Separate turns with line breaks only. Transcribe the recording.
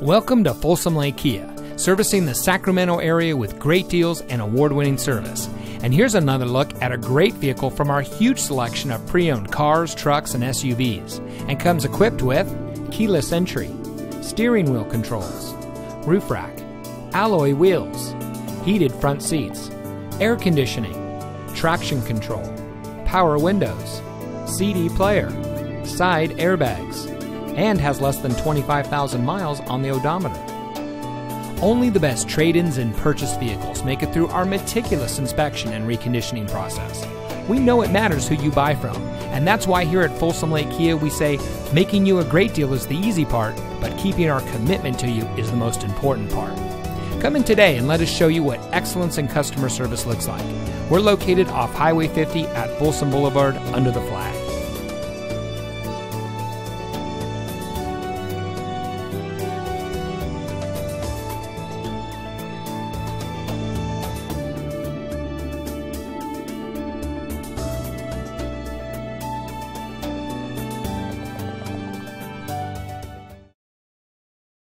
Welcome to Folsom Lake Kia, servicing the Sacramento area with great deals and award-winning service. And here's another look at a great vehicle from our huge selection of pre-owned cars, trucks, and SUVs, and comes equipped with keyless entry, steering wheel controls, roof rack, alloy wheels, heated front seats, air conditioning, traction control, power windows, CD player, side airbags, and has less than 25,000 miles on the odometer. Only the best trade-ins and purchased vehicles make it through our meticulous inspection and reconditioning process. We know it matters who you buy from, and that's why here at Folsom Lake Kia we say making you a great deal is the easy part, but keeping our commitment to you is the most important part. Come in today and let us show you what excellence in customer service looks like. We're located off Highway 50 at Folsom Boulevard under the flag.